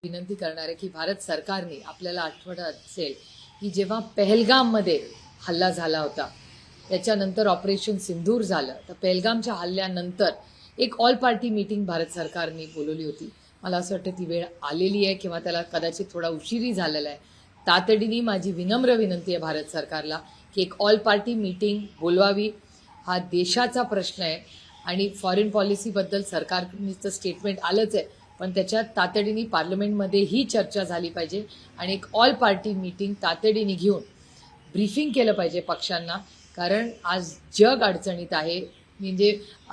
विनंती करणार आहे की भारत सरकारने आपल्याला आठवत असेल की जेव्हा पहलगाममध्ये हल्ला झाला होता त्याच्यानंतर ऑपरेशन सिंदूर झालं तर पहलगामच्या हल्ल्यानंतर एक ऑल पार्टी मीटिंग भारत सरकारने बोलवली होती. मला असं वाटतं ती वेळ आलेली आहे किंवा त्याला कदाचित थोडा उशिरी झालेला आहे. तातडीने माझी विनम्र विनंती आहे भारत सरकारला की एक ऑल पार्टी मीटिंग बोलवावी. हा देशाचा प्रश्न आहे आणि फॉरेन पॉलिसीबद्दल सरकारचं स्टेटमेंट आलंच आहे, पण त्याच्यात तातडीने पार्लमेंटमध्ये ही चर्चा झाली पाहिजे आणि एक ऑल पार्टी मीटिंग तातडीने घेऊन ब्रीफिंग केलं पाहिजे पक्षांना. कारण आज जग अडचणीत आहे. म्हणजे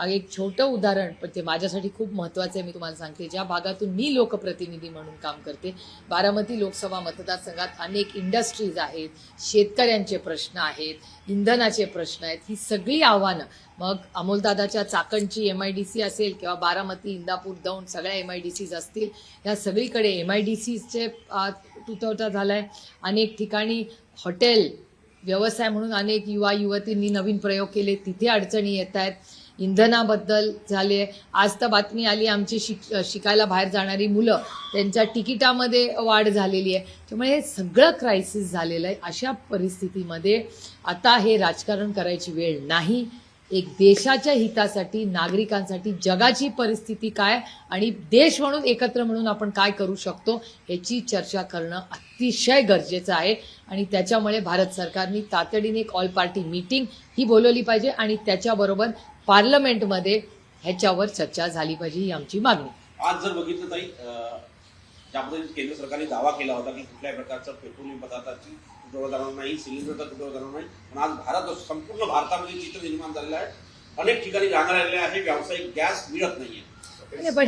एक छोटं उदाहरण, पण ते माझ्यासाठी खूप महत्त्वाचं आहे. मी तुम्हाला सांगते, ज्या भागातून मी लोकप्रतिनिधी म्हणून काम करते, बारामती लोकसभा मतदारसंघात अनेक इंडस्ट्रीज आहेत, शेतकऱ्यांचे प्रश्न आहेत, इंधनाचे प्रश्न आहेत. ही सगळी आव्हानं, मग अमोलदादाच्या चाकणची MIDC असेल किंवा बारामती, इंदापूर, दौंड सगळ्या MIDCs असतील, या सगळीकडे MIDCचे तुटवडा झाला आहे. अनेक ठिकाणी हॉटेल व्यवसाय म्हणून अनेक युवा युवतींनी नवीन प्रयोग केले, तिथे अडचणी येत आहेत. इंधनाबद्दल झाले. आज तर बातमी आली आमची शिकायला बाहेर जाणारी मुलं, त्यांच्या तिकिटामध्ये वाढ झालेली आहे. त्यामुळे हे सगळं क्रायसिस झालेलं आहे. अशा परिस्थितीमध्ये आता हे राजकारण करायची वेळ नाही. एक देशाच्या हितासाठी, नागरिकांसाठी जगाची परिस्थिती काय आणि देश म्हणून एकत्र म्हणून आपण काय करू शकतो याची चर्चा करणं अतिशय गरजेचं आहे. आणि त्याच्यामुळे भारत सरकारने तातडीने एक ऑल पार्टी मीटिंग ही बोलवली पाहिजे आणि त्याच्याबरोबर पार्लमेंटमध्ये ह्याच्यावर चर्चा झाली पाहिजे, ही आमची मागणी. आज जर बघितलं ताई, ज्या पद्धतीने केंद्र सरकारने दावा केला होता की कुठल्याही प्रकारचं पेट्रोलियम पदार्थाची तुटवडा जाणार नाही, सिलेंडरचा तुटवडा जाणार नाही, पण आज संपूर्ण भारतामध्ये चित्र निर्माण झालेलं आहे. अनेक ठिकाणी रांगा लागलेल्या आहे, व्यावसायिक गॅस मिळत नाहीये. पण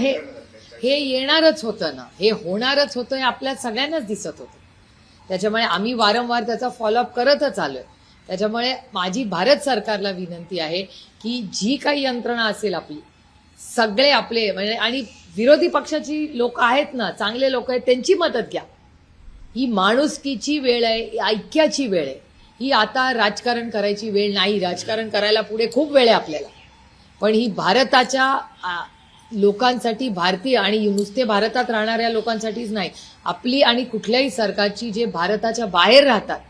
हे येणारच होतं ना, हे होणारच होतं, हे आपल्या सगळ्यांनाच दिसत होतं. त्याच्यामुळे आम्ही वारंवार त्याचा फॉलोअप करतच आलोय. त्याच्यामुळे माझी भारत सरकारला विनंती आहे की जी काही यंत्रणा असेल आपली, सगळे आपले म्हणजे आणि विरोधी पक्षाची लोक आहेत ना, चांगले लोक आहेत, त्यांची मदत घ्या. ही माणुसकीची वेळ आहे, ऐक्याची वेळ आहे. ही आता राजकारण करायची वेळ नाही. राजकारण करायला पुढे खूप वेळ आहे आपल्याला, पण ही भारताच्या लोकांसाठी, भारतीय आणि नुसते भारतात राहणाऱ्या लोकांसाठीच नाही, आपली आणि कुठल्याही सरकारची जे भारताच्या बाहेर राहतात,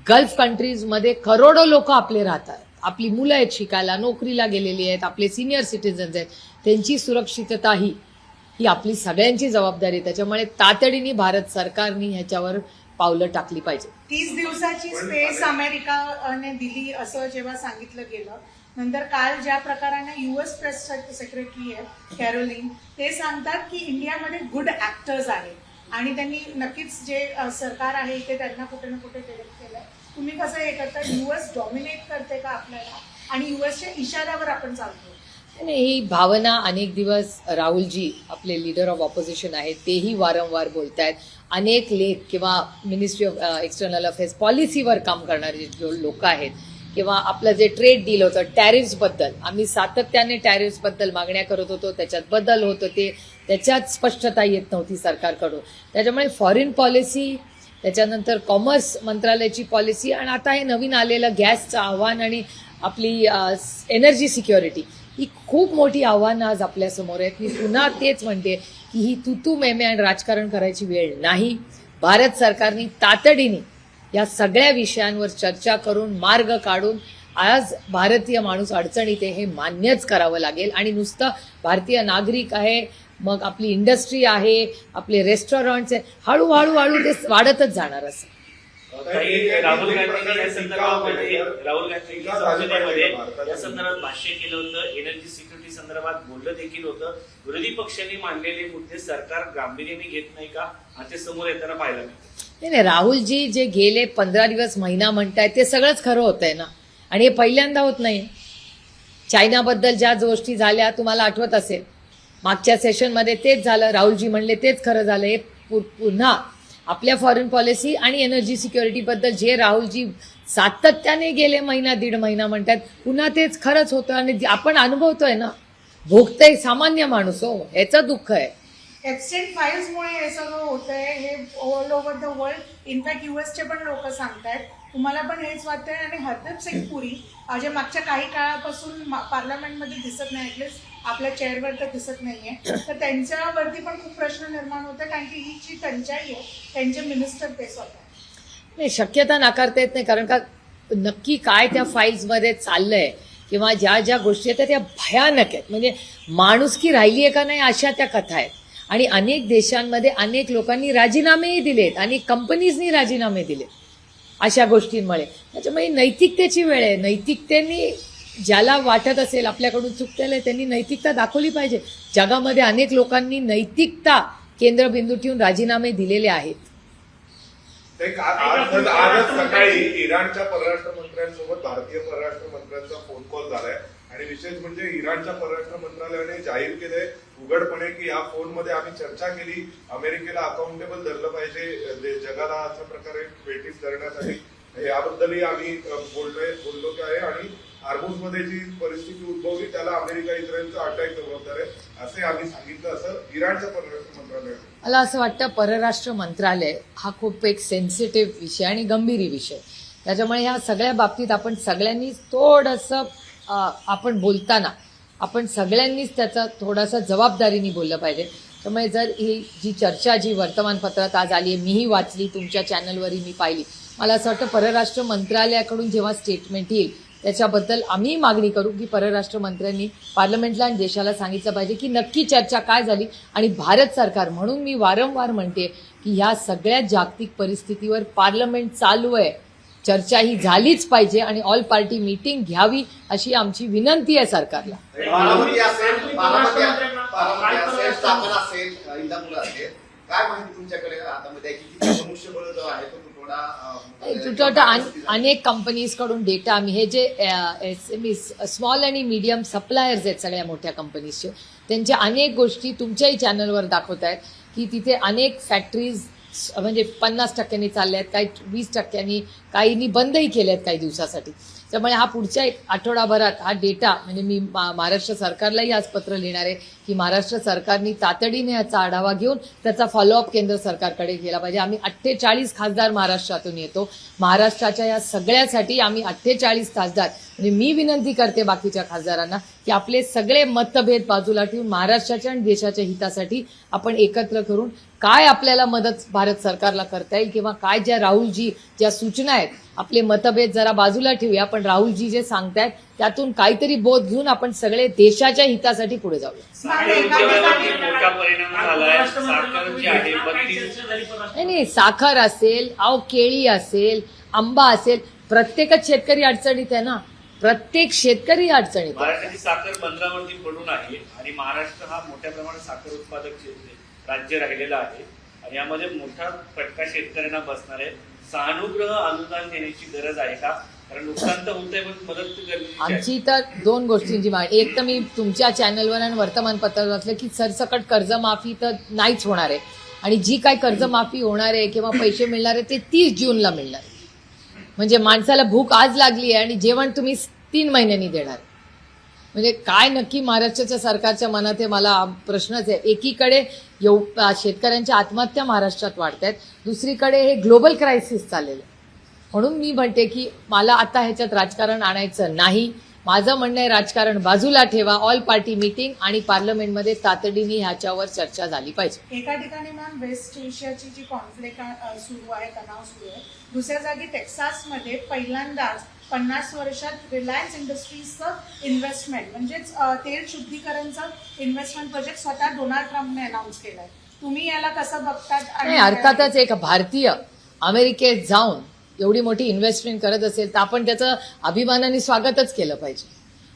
गल्फ कंट्रीजमध्ये करोडो लोक आपले राहतात, आपली मुलं आहेत शिकायला, नोकरीला गेलेली आहेत, आपले सिनियर सिटीजन्स आहेत, त्यांची सुरक्षितता ही आपली सगळ्यांची जबाबदारी आहे. त्याच्यामुळे तातडीने भारत सरकारने ह्याच्यावर पावलं टाकली पाहिजे. 30 दिवसाची स्पेस अमेरिकाने दिली असं जेव्हा सांगितलं गेलं, नंतर काल ज्या प्रकाराने US प्रेस सेक्रेटरी आहे कॅरोलिन, ते सांगतात की इंडियामध्ये गुड ऍक्टर्स आहेत आणि त्यांनी नक्कीच जे सरकार आहे इथे त्यांना कुठे ना कुठे डिरेक्ट केलंय. तुम्ही कसं हे करता? US डॉमिनेट करते का आपल्याला आणि USच्या इशाऱ्यावर आपण चालतो? नाही, ही भावना अनेक दिवस राहुलजी आपले लीडर ऑफ ऑपोजिशन आहेत तेही वारंवार बोलत आहेत. अनेक लेख किंवा मिनिस्ट्री ऑफ एक्सटर्नल अफेअर्स पॉलिसीवर काम करणारे जे लोक आहेत किंवा आपलं जे ट्रेड डील होतं टॅरिफ्सबद्दल, आम्ही सातत्याने टॅरिफ्सबद्दल मागण्या करत होतो, त्याच्यात बदल होत होते, त्याच्यात स्पष्टता येत नव्हती सरकारकडून. त्याच्यामुळे फॉरेन पॉलिसी, त्याच्यानंतर कॉमर्स मंत्रालयाची पॉलिसी आणि आता हे नवीन आलेलं गॅसचं आव्हान आणि आपली एनर्जी सिक्युरिटी, ही खूप मोठी आव्हानं आज आपल्यासमोर आहेत. मी पुन्हा तेच म्हणते की ही तू मेमे आणि राजकारण करायची वेळ नाही. भारत सरकारने तातडीने या सगळ्या विषयांवर चर्चा करून मार्ग काढून आज भारतीय माणूस अडचणीत आहे हे मान्यच करावं लागेल. आणि नुसतं भारतीय नागरिक आहे, मग आपली इंडस्ट्री आहे, आपले रेस्टॉरंट्स आहे, हळूहळू ते वाढतच जाणार. असं राहुल गांधींनी या संदर्भामध्ये या संदर्भात भाष्य केलं होतं, एनर्जी सिक्युरिटी संदर्भात बोललं देखील होतं. विरोधी पक्षांनी मांडलेले मुद्दे सरकार गांभीर्याने घेत नाही का, ते समोर येताना पाहिलं नाही. राहुलजी जे गेले 15 दिवस, महिना म्हणतायत ते सगळंच खरं होत आहे ना, आणि हे पहिल्यांदा होत नाही. चायनाबद्दल ज्या गोष्टी झाल्या तुम्हाला आठवत असेल, मागच्या सेशनमध्ये तेच झालं, राहुलजी म्हणले तेच खरं झालं. हे पुन्हा आपल्या फॉरेन पॉलिसी आणि एनर्जी सिक्युरिटीबद्दल जे राहुलजी सातत्याने गेले महिना दीड महिना म्हणतात, पुन्हा तेच खरंच होतं आणि आपण अनुभवतोय ना, भोगतंय सामान्य माणूस. हो, ह्याचं दुःख आहे. एप्स्टेन फाईल्समुळे हे सगळं होतंय, हे all over the world. In fact USचे पण लोक सांगतायत. तुम्हाला पण हेच वाटतंय? आणि हरदीप सिंग पुरी जे मागच्या काही काळापासून पार्लमेंटमध्ये दिसत नाही, ॲटलिस्ट आपल्या चेअरवर तर दिसत नाहीये, तर त्यांच्यावरती पण खूप प्रश्न निर्माण होतात, कारण की ही जी टंचाई आहे त्यांचे मिनिस्टर ते स्वतः. नाही, शक्यता नाकारता येत नाही, कारण का नक्की काय त्या फाईल्समध्ये चाललंय किंवा ज्या ज्या गोष्टी आहेत त्या भयानक आहेत. म्हणजे माणुसकी राहिली आहे का नाही अशा त्या कथा आहेत. आणि अनेक देशांमध्ये अनेक लोकांनी राजीनामेही दिलेत, अनेक कंपनीजनी राजीनामे दिलेत अशा गोष्टींमुळे. त्याच्यामुळे नैतिकतेची वेळ आहे. नैतिकतेने ज्याला वाटत असेल आपल्याकडून चुकतेलं आहे त्यांनी नैतिकता दाखवली पाहिजे. जगामध्ये अनेक लोकांनी नैतिकता केंद्रबिंदू ठेवून राजीनामे दिलेले आहेत. आजच सकाळी इराणच्या परराष्ट्र मंत्र्यांसोबत भारतीय परराष्ट्र मंत्र्यांचा फोन कॉल झालाय आणि विशेष म्हणजे इराणच्या परराष्ट्र मंत्रालयाने जाहीर केलंय उघडपणे की या फोनमध्ये आम्ही चर्चा केली, अमेरिकेला अकाउंटेबल धरलं पाहिजे जगाला अशा प्रकारे क्रिटिसाइज करण्यासाठी, याबद्दलही आम्ही बोललो आहे. आणि हार्मुझमध्ये जी परिस्थिती उद्भवली त्याला अमेरिका इस्रायलचं अटॅक जबाबदार आहे असे आम्ही सांगितलं, असं इराणच्या परराष्ट्र मंत्रालयाने. मला असं वाटतं परराष्ट्र मंत्रालय हा खूप एक सेन्सिटिव्ह विषय आणि गंभीर विषय. त्याच्यामुळे ह्या सगळ्या बाबतीत आपण सगळ्यांनीच थोडंसं आपण बोलताना आपण सगळ्यांनीच त्याचा थोडासा जबाबदारीने बोललं पाहिजे. त्यामुळे जर ही जी चर्चा जी वर्तमानपत्रात आज आली आहे, मीही वाचली, तुमच्या चॅनलवरही मी पाहिली, मला असं वाटतं परराष्ट्र मंत्रालयाकडून जेव्हा स्टेटमेंट येईल त्याच्याबद्दल आम्ही मागणी करू की परराष्ट्र मंत्र्यांनी पार्लमेंटला आणि देशाला सांगितलं पाहिजे की नक्की चर्चा काय झाली. आणि भारत सरकार म्हणून मी वारंवार म्हणते की ह्या सगळ्या जागतिक परिस्थितीवर पार्लमेंट चालू आहे, चर्चा ही झालीच पाहिजे आणि ऑल पार्टी मीटिंग घ्यावी अशी आमची विनंती आहे सरकारला. बारामती असेल, बारामती असेल, सातारा असेल, इंदापूर असेल, काय माहिती तुमच्याकडे हातामध्ये किती मनुष्यबळ जो आहे तो तुटवडा अनेक कंपनीजकडून डेटा आम्ही हे जे SME स्मॉल आणि मीडियम सप्लायर्स आहेत सगळ्या मोठ्या कंपनीजचे, त्यांच्या अनेक गोष्टी तुमच्याही चॅनलवर दाखवत आहेत की तिथे अनेक फॅक्टरीज म्हणजे 50% चालल्या आहेत, काही 20%, काहींनी बंदही केल्या आहेत काही दिवसासाठी. त्यामुळे हा पुढच्या एक आठवडाभरात हा डेटा म्हणजे मी महाराष्ट्र सरकारलाही आज पत्र लिहिणार आहे की महाराष्ट्र सरकारने तातडीने याचा आढावा घेऊन त्याचा फॉलोअप केंद्र सरकारकडे केला पाहिजे. आम्ही 48 खासदार महाराष्ट्रातून येतो. महाराष्ट्राच्या या सगळ्यासाठी आम्ही 48 खासदार म्हणजे मी विनंती करते बाकीच्या खासदारांना की आपले सगळे मतभेद बाजूला ठेवून महाराष्ट्राच्या आणि देशाच्या हितासाठी आपण एकत्र करून काय आपल्याला मदत भारत सरकारला करता येईल किंवा काय ज्या राहुलजी ज्या सूचना आहेत आपले मतभेद जरा बाजूला ठेवूया, पण राहुलजी जे सांगतायत त्यातून काहीतरी बोध घेऊन आपण सगळे देशाच्या हितासाठी पुढे जाऊया. मोठा परिणाम झालाय. साखर जी आहे 32 नाही, साखर असेल, केळी असेल, आंबा असेल, प्रत्येकच शेतकरी अडचणीत आहे ना, प्रत्येक शेतकरी अडचणीत. महाराष्ट्राची साखर बंदरावरती पडून आहे आणि महाराष्ट्र हा मोठ्या प्रमाणात साखर उत्पादक राज्य राहिलेला आहे आणि यामध्ये मोठा फटका शेतकऱ्यांना बसणार आहे. सहानुग्रह अनुदान देण्याची गरज आहे का? कारण नुकसान तर होतंय पण मदत गरजेची आहे. आमची तर दोन गोष्टींची मागणी. एक तर मी तुमच्या चॅनलवर आणि वर्तमानपत्रावर वाचलं की सरसकट कर्जमाफी तर नाहीच होणार आहे आणि जी काय कर्जमाफी होणार आहे किंवा पैसे मिळणार आहे ते 30 जूनला मिळणार आहे. म्हणजे माणसाला भूक आज लागली आहे आणि जेवण तुम्ही 3 महिन्यांनी देणार. म्हणजे काय नक्की महाराष्ट्राच्या सरकारच्या मनात आहे मला प्रश्नच आहे. एकीकडे शेतकऱ्यांच्या आत्महत्या महाराष्ट्रात वाढत आहेत, दुसरीकडे हे ग्लोबल क्रायसिस चाललेलं आहे. म्हणून मी म्हणते की मला आता ह्याच्यात राजकारण आणायचं नाही. माझं म्हणणं आहे राजकारण बाजूला ठेवा, ऑल पार्टी मीटिंग आणि पार्लमेंटमध्ये तातडीने ह्याच्यावर चर्चा झाली पाहिजे. एका ठिकाणी मॅम वेस्ट एशियाची जी कॉन्फ्लिक्ट सुरू आहे, तणाव सुरू आहे, दुसऱ्या जागी टेक्सासमध्ये पहिल्यांदाच 50 वर्षात रिलायन्स इंडस्ट्रीजचं इन्व्हेस्टमेंट म्हणजेच तेल शुद्धीकरणचं इन्व्हेस्टमेंट प्रोजेक्ट स्वतः डोनाल्ड ट्रम्पने अनाऊन्स केलाय. तुम्ही याला कसं बघतात? नाही, अर्थातच एक भारतीय अमेरिकेत जाऊन एवढी मोठी इन्व्हेस्टमेंट करत असेल तर आपण त्याचं अभिमानाने स्वागतच केलं पाहिजे.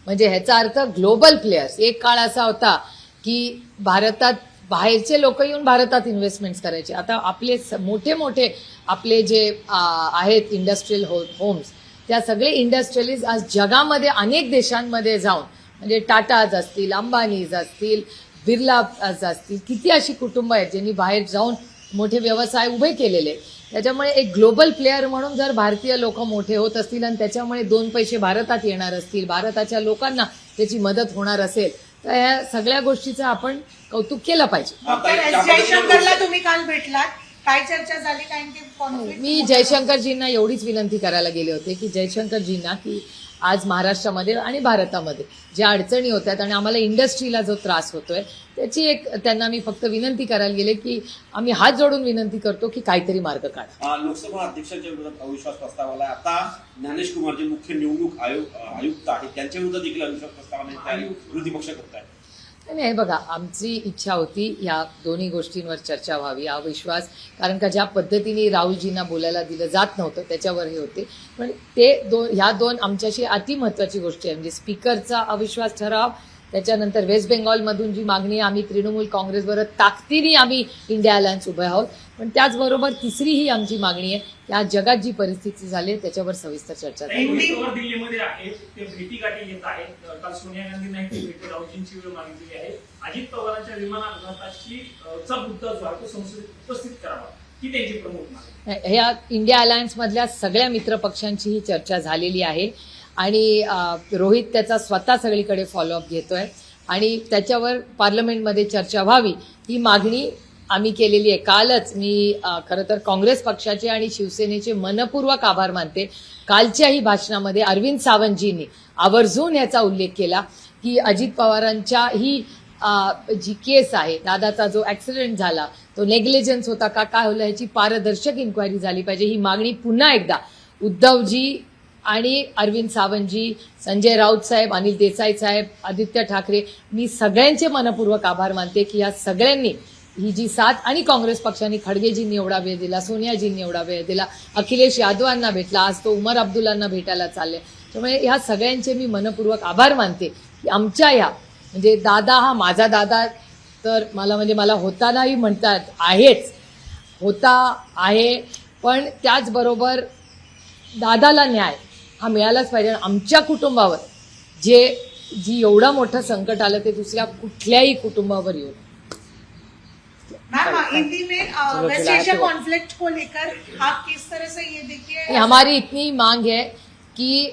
म्हणजे ह्याचा अर्थ ग्लोबल प्लेयर्स. एक काळ असा होता की भारतात बाहेरचे लोक येऊन भारतात इन्व्हेस्टमेंट्स करायचे. आता आपले मोठे मोठे आपले जे आहेत इंडस्ट्रियल होम्स, त्या सगळे इंडस्ट्रियलिस्ट आज जगामध्ये अनेक देशांमध्ये जाऊन म्हणजे टाटाज असतील, अंबानीज असतील, बिर्लाज असतील, किती अशी कुटुंब आहेत ज्यांनी बाहेर जाऊन मोठे व्यवसाय उभे केलेले. त्याच्यामुळे एक ग्लोबल प्लेअर म्हणून जर भारतीय लोक मोठे होत असतील आणि त्याच्यामुळे 2 पैसे भारतात येणार असतील, भारताच्या लोकांना त्याची मदत होणार असेल तर या सगळ्या गोष्टीचं आपण कौतुक केलं पाहिजे. डॉक्टर एस जयशंकरला तुम्ही काल भेटलात, काय चर्चा झाली? कारण की कॉन्फ्लिक्ट मी जयशंकरजींना एवढीच विनंती करायला गेले होते की जयशंकरजींना की आज महाराष्ट्रामध्ये आणि भारतामध्ये ज्या अडचणी होत्यात आणि आम्हाला इंडस्ट्रीला जो त्रास होतोय त्याची एक त्यांना मी फक्त विनंती करायला गेले की आम्ही हात जोडून विनंती करतो की काहीतरी मार्ग काढा. लोकसभा अध्यक्षांच्या विरोधात अविश्वास प्रस्ताव आला. आता ज्ञानेश कुमार जे मुख्य निवडणूक आयुक्त आहेत त्यांच्या विरोधात देखील अविश्वास प्रस्तावाने तयारी विरोधी पक्ष करत आहे. नाही बघा, आमची इच्छा होती या दोन्ही गोष्टींवर चर्चा व्हावी. अविश्वास कारण का ज्या पद्धतीने राहुलजींना बोलायला दिलं जात नव्हतं त्याच्यावर हे होते. पण ते ह्या दोन आमच्याशी अति महत्त्वाची गोष्टी आहे. म्हणजे स्पीकरचा अविश्वास ठराव, त्याच्यानंतर वेस्ट बेंगॉलमधून जी मागणी आम्ही तृणमूल काँग्रेसबरोबर ताकदीने आम्ही इंडिया अलायन्स उभे आहोत. पण त्याचबरोबर तिसरी ही आमची मागणी आहे की आज जगात जी परिस्थिती झाली आहे त्याच्यावर सविस्तर चर्चा झाली. दिल्लीमध्ये आहेत ते भेटीगाठी घेत आहेत. काल सोनिया गांधींनी ती भेट राहुलजींची वेळ मागितली आहे. अजित पवारांच्या विमान अपघाताची चा मुद्दा जो आहे तो संसदेत उपस्थित करावा ही त्यांची प्रमुख मागणी. ह्या इंडिया अलायन्स मधल्या सगळ्या मित्र पक्षांची ही चर्चा झालेली आहे आणि रोहित त्याचा स्वतः सगळीकडे फॉलोअप घेतोय आणि त्याच्यावर पार्लमेंटमध्ये चर्चा व्हावी ही मागणी आम्ही केलेली आहे. कालच मी खरं तर काँग्रेस पक्षाचे आणि शिवसेनेचे मनपूर्वक आभार मानते. कालच्याही भाषणामध्ये अरविंद सावंतजींनी आवर्जून याचा उल्लेख केला की अजित पवारांच्या ही जी केस आहे, दादाचा जो ऍक्सिडेंट झाला तो नेग्लिजन्स होता का काय होलं ह्याची पारदर्शक इन्क्वायरी झाली पाहिजे. ही मागणी पुन्हा एकदा उद्धवजी आणि अरविंद सावंतजी, संजय राऊत साहेब, अनिल देसाई साहेब, आदित्य ठाकरे, मी सगळ्यांचे मनपूर्वक आभार मानते की या सगळ्यांनी ही जी साथ आणि काँग्रेस पक्षाने खडगेजींनी एवढा वेळ दिला, सोनियाजींनी एवढा वेळ दिला, अखिलेश यादवांना भेटला, आज तो उमर अब्दुल्लांना भेटायला चालले. त्यामुळे ह्या सगळ्यांचे मी मनपूर्वक आभार मानते की आमच्या या म्हणजे दादा हा माझा दादा तर मला होतानाही म्हणतात आहेच, होता आहे, पण त्याचबरोबर दादाला न्याय हा मिळालाच पाहिजे. आमच्या कुटुंबावर जी एवढं मोठं संकट आलं ते दुसऱ्या कुठल्याही कुटुंबावर येऊ. मैम हिंदी में वेस्ट एशिया कॉन्फ्लिक्ट को लेकर आप किस तरह से ये देखिए. हमारी इतनी मांग है कि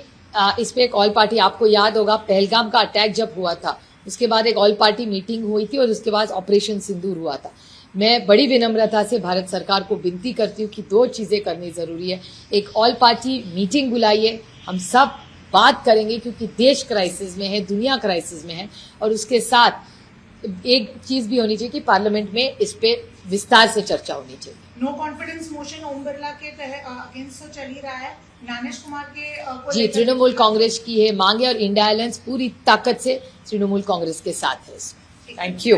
इस पे एक ऑल पार्टी, आपको याद होगा पहलगाम का अटैक जब हुआ था उसके बाद एक ऑल पार्टी मीटिंग हुई थी और उसके बाद ऑपरेशन सिंदूर हुआ था. मैं बड़ी विनम्रता से भारत सरकार को विनती करती हूँ कि दो चीज़ें करनी ज़रूरी है. एक ऑल पार्टी मीटिंग बुलाइए, हम सब बात करेंगे क्योंकि देश क्राइसिस में है, दुनिया क्राइसिस में है. और उसके साथ एक चीज़ भी होनी चाहिए कि पार्लियामेंट में इस पे विस्तार से चर्चा होनी चाहिए. No confidence motion Om Birla के अगेंस्ट तो चल ही रहा है. ज्ञानेश कुमार के जी, तृणमूल कांग्रेस की है मांगे और इंडिया अलायंस पूरी ताकत से तृणमूल कांग्रेस के साथ है. Thank you.